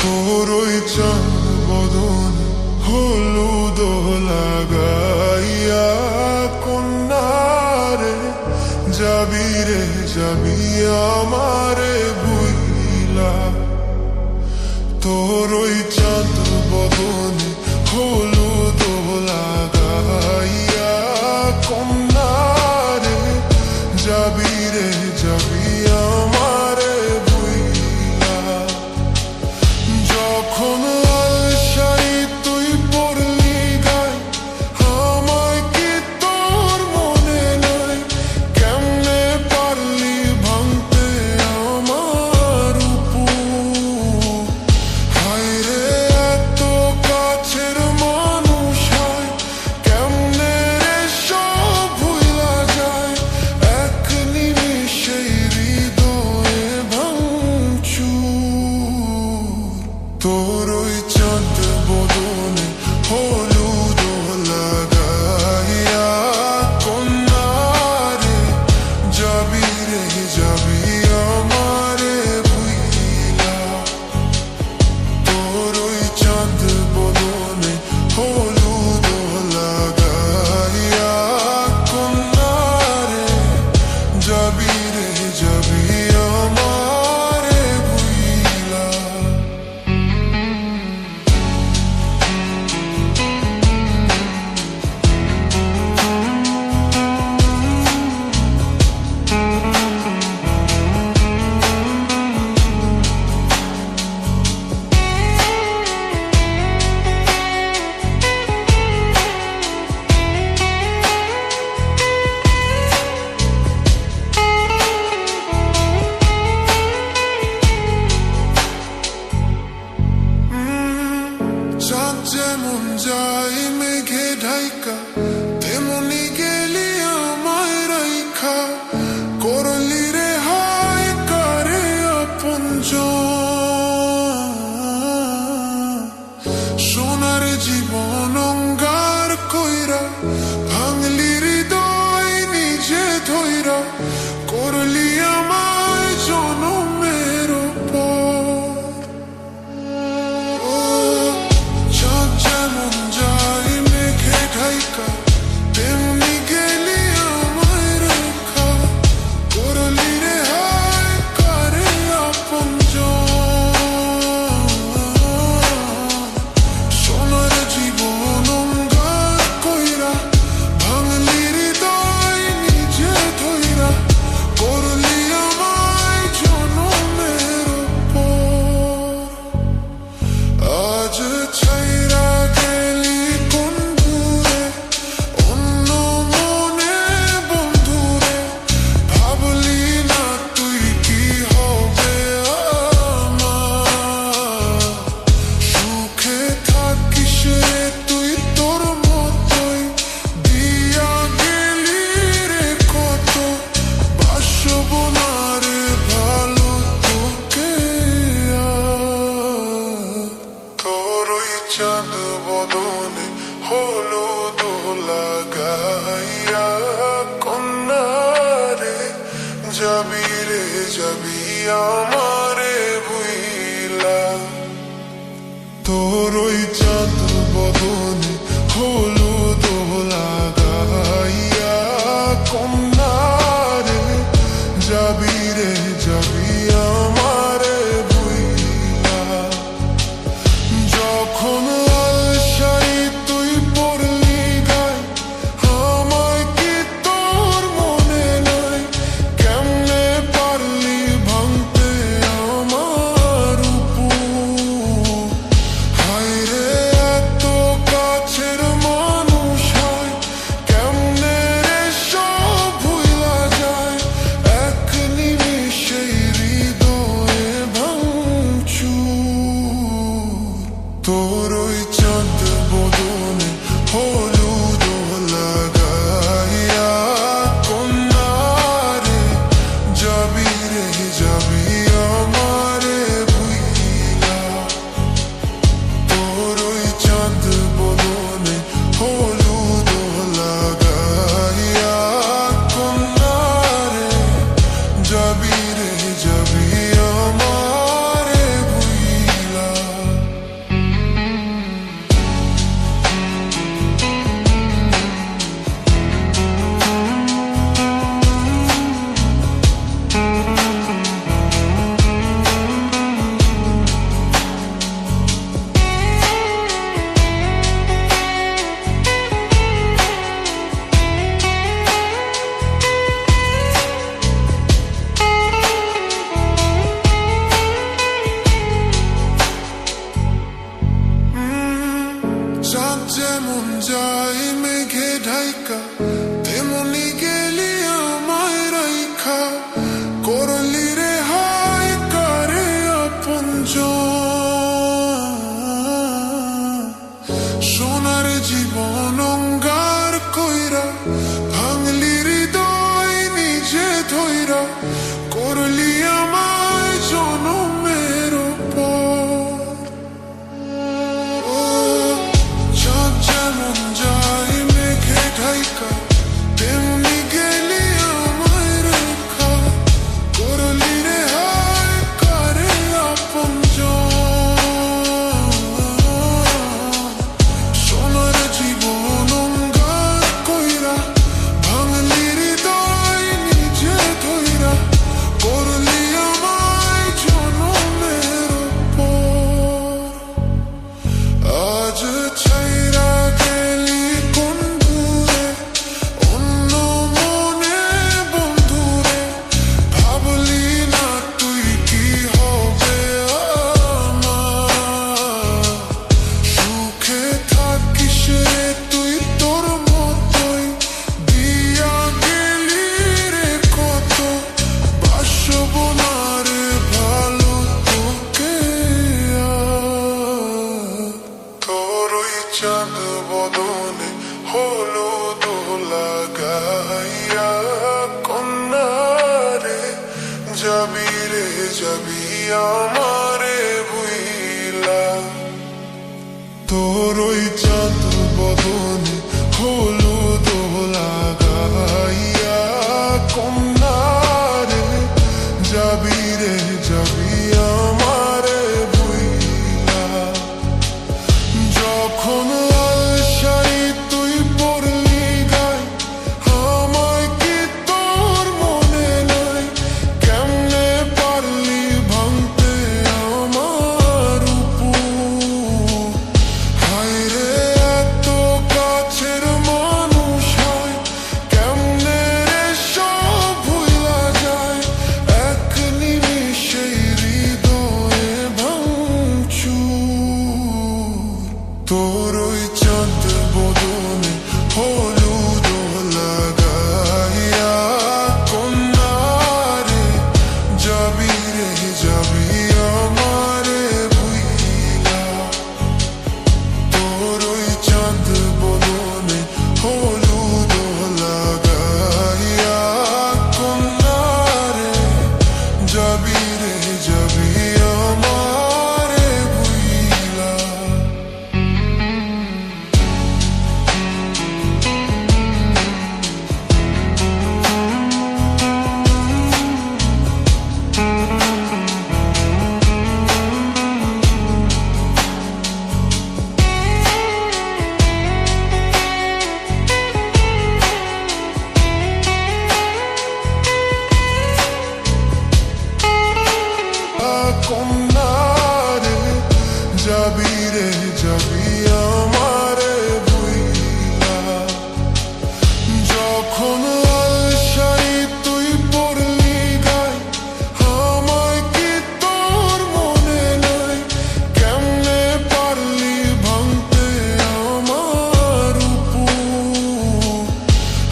তোরই চাঁদ বদন হলুদ লাগাইয়া কন্যারে যাবি রে যাবি আমারে ভুইলা। তোরই চাঁদ বদন হলুদ লাগাইয়া কন্যারে যাবি রে যাবি আমারে ভুইলা। যখন আলসাই তুই পড়লি গায় আমায় কি তোর মনে নাই? কেমনে পারলি ভাঙতে আমার উপর? হায় রে এত কাছের মানুষ হয় কেমনে রে সব ভুইলা যায়? এক নিমিষেই হৃদয়ে ভাঙচুর। তোরই চাঁদ বদনে হলুদ লাগাইয়া কন্যারে যাবি রে যাবি আমারে ভুইলা। তোরই চাঁদ বদনে হলুদ লাগাইয়া কন্যারে যাবি রে যাবি আমারে ভুইলা। চাঁদ যেমন যায় মেঘে ঢাইকা তেমনি গেলি আমায় রাইখা। করলি রে হায় কারে আপনজন, সোনার জীবন অঙ্গার কইরা ভাঙলি হৃদয় নিজে ধইরা। করলি আমায় জনমের পর। চাঁদ যেমন যায় মেঘে ঢাইকা তেমনি গেলি আমায় রেখা। করলি রে হায় কারে আপনজন, সোনার জীবন অঙ্গার কইরা ভাঙলি হৃদয় নিজে ধইরা। করলি আমায় জনমের পর। আজ ছাইরা গেলি কোন দূরে অন্য মনে বন্ধুরে। ভাবলি না তুই কি হবে আমার? সুখে থাকিস রে তুই তোর মতোই দিয়া গেলি রে কত। বাসব না রে ভালো তোকে আর। তোরই চাঁদ বদনে হলুদ লাগাইয়া কন্যারে যাবি রে যাবি আমারে ভুইলা। তোরই চাঁদ বদনে হলুদ লাগাইয়া কন্যারে যাবি রে যাবি আমারে ভুইলা। যখন আলসাই তুই পড়লি গায় আমায় কি তোর মনে নাই? কেমনে পারলি ভাঙতে তোর ওই চাঁদ বদনে হলুদ লাগাইয়া কন্যারে যাবি রে যাবি আমারে ভুইলা। তোর ওই চাঁদ বদনে হলুদ লাগাইয়া কন্যারে যাবি রে যাবি আমারে ভুইলা। চাঁদ যেমন যায় মেঘে ঢাইকা তেমনি গেলি আমায় রাইখা করলি রে হায় কারে আপনজন। সোনার জীবন অঙ্গার কইরা ভাঙলি হৃদয় নিজে ধইরা করলি আমায় জনমের পর। চাঁদ যেমন যায় মেঘে ঢাইকা তেমনি গেলি আমায় রেখা করলি রে হায় কারে আপনজন। সোনার জীবন অঙ্গার কইরা ভাঙলি হৃদয় নিজে ধইরা করলি আমায় জনমের পর। আজ ছাইরা গেলি কোন দূরে অন্য মনে বন্ধুরে ভাবলি না তুই কি হবে আমার। সুখে থাকিস রে তুই তোর মতোই দিয়া গেলি রে কত বাসব না রে ভালো তোকে আর। তোর ওই চাঁদ বদনে হলুদ লাগাইয়া কন্যারে যাবি রে যাবি আমারে ভুইলা। তোর ওই চাঁদ বদনে হলুদ লাগাইয়া কন্যারে যাবি রে যাবি আমারে ভুইলা। যখন লাল শাড়ি তুই পরলি গায়ে আমায় কি তোর মনে নাই কেমনে পারলি ভাঙতে আমার উপর। হায় রে এত কাছের মানুষ হয় কেমনে রে সব ভুইলা যায় এক নিমিষেই হৃদয়ে ভাঙচুর। তোর ওই চাঁদ বদনে হলুদ লাগাইয়া কন্যারে যাবি রে যাবি আমারে ভুইলা। তোর ওই চাঁদ বদনে হলুদ লাগাইয়া কন্যারে যাবি রে যাবি আমারে ভুইলা। কন্যারে যাবি রে যাবি আমারে ভুইলা। যখন লাল শাড়ি তুই পরলি গায়ে আমায় কি তোর মনে নাই কেমনে পারলি ভাঙতে আমার উপর।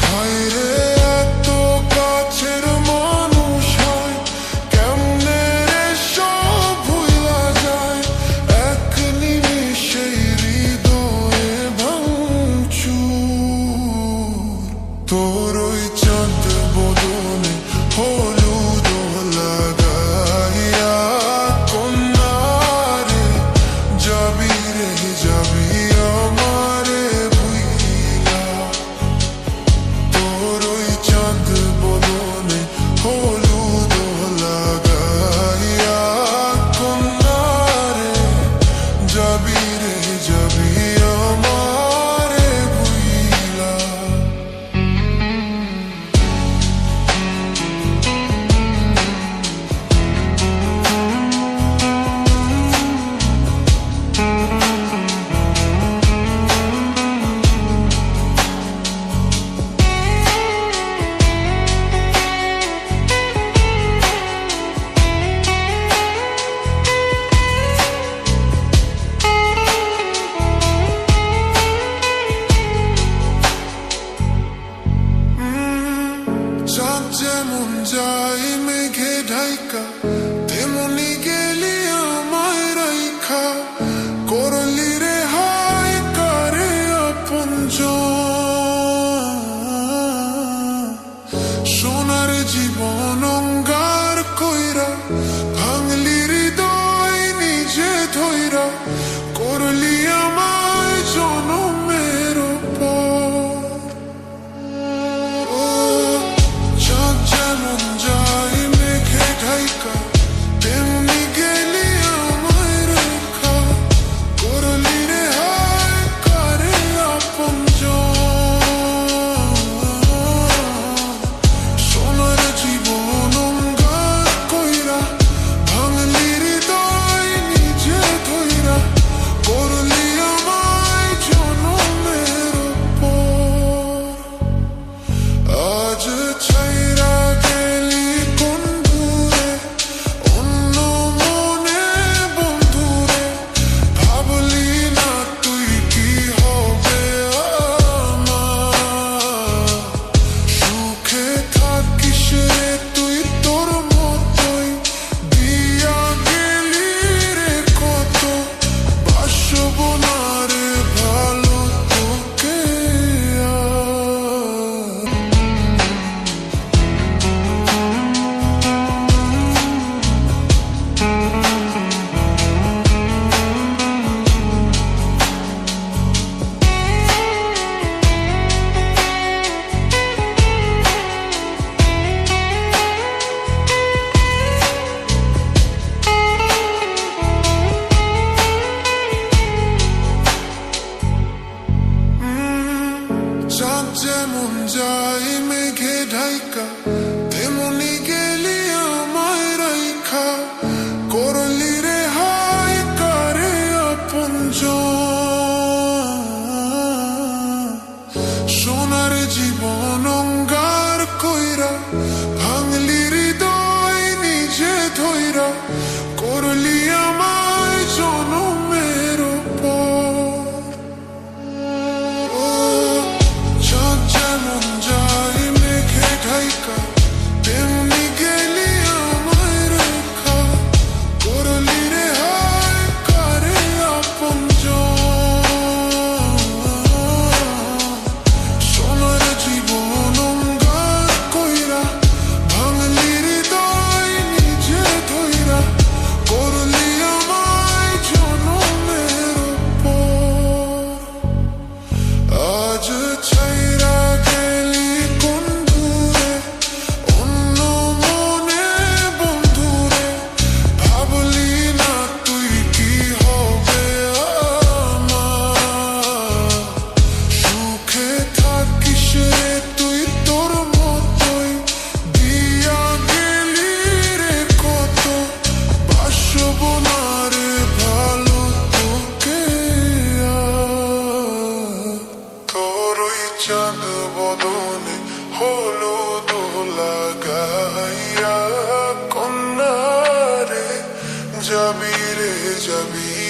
হায় রে এত কাছের মানুষ হয় কেমনে রে সব ভুইলা যায় এক নিমিষে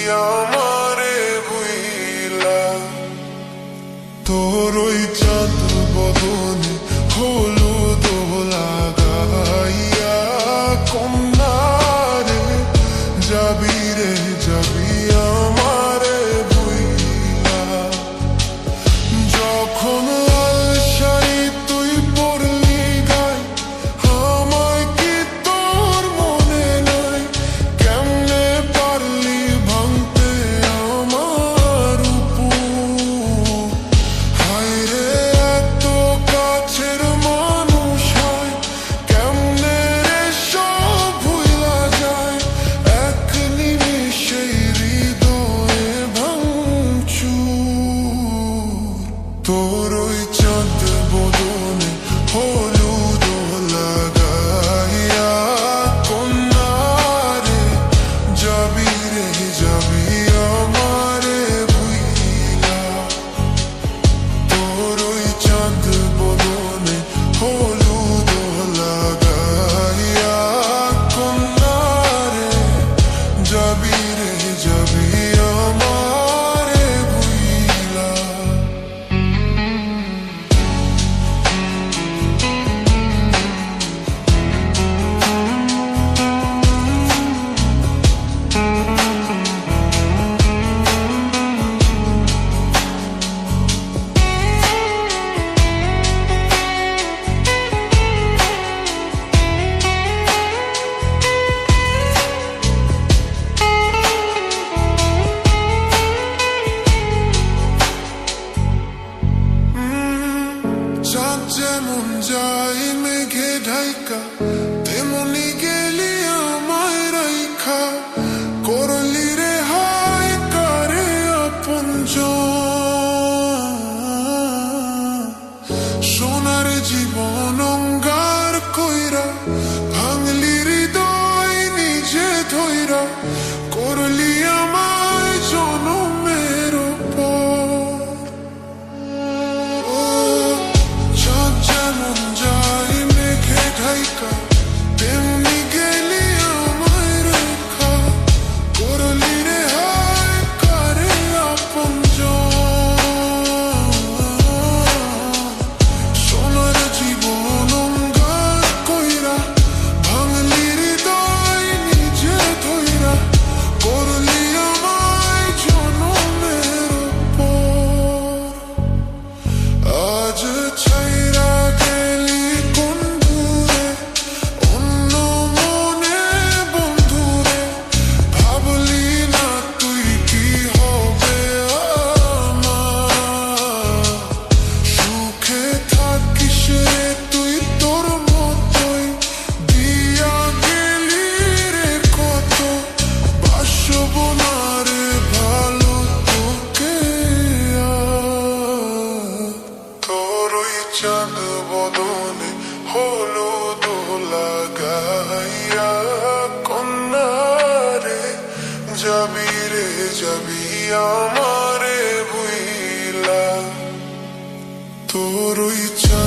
আমারে বুইলা তোর ওই চাঁদ বদনে হলুদ লাগাইয়া কন্যারে যাবি রে যাবি আমারে বুইলা যখন লাল শাড়ি তুই পরলি গায় আমায় কি তোর মনে নাই কেমনে পারলি ভাঙতে আমার উপর হায় রে এত কাছের মানুষ হয় কেমনে রে সব ভুলা যায় এক নিমিষে হৃদয়ে ভাঙচুর তোর ওই চাঁদ বদনে হলুদ লাগাইয়া কন্যারে যাবি রে যাবি আমারে বুইলা তোর ওই চাঁদ বদনে হলুদ লাগাইয়া কন্যারে যাবি রে যাবি আমারে বুইলা চাঁদ যেমন যায় মেঘে ঢাইকা তেমনি গেলি আমায় রাইখা করলি রে হায় কারে আপনজন সোনার জীবন অঙ্গার কইরা ভাঙলি হৃদয় নিজে ধইরা করলি আমায় জনমের পর চাঁদ যেমন যায় মেঘে ঢাইকা তেমনি গেলি আমায় রেখা করলি রে হায় কারে আপনজন সোনার জীবন অঙ্গার কইরা ভাঙলি হৃদয় নিজে ধইরা করলি আমায় জনমের পর আজ ছাইরা গেলি কোন দূরে অন্য মনে বন্ধুরে ভাবলি না তুই কি হবে আমার সুখে থাকিস রে তুই তোর মতোই দিয়া গেলি রে কত বাসব না রে ভালো তোকে আর তোর ওই চাঁদ বদনে হলুদ লাগাইয়া কন্যারে যাবি রে যাবি আমারে বুইলা তোর ওই চাঁদ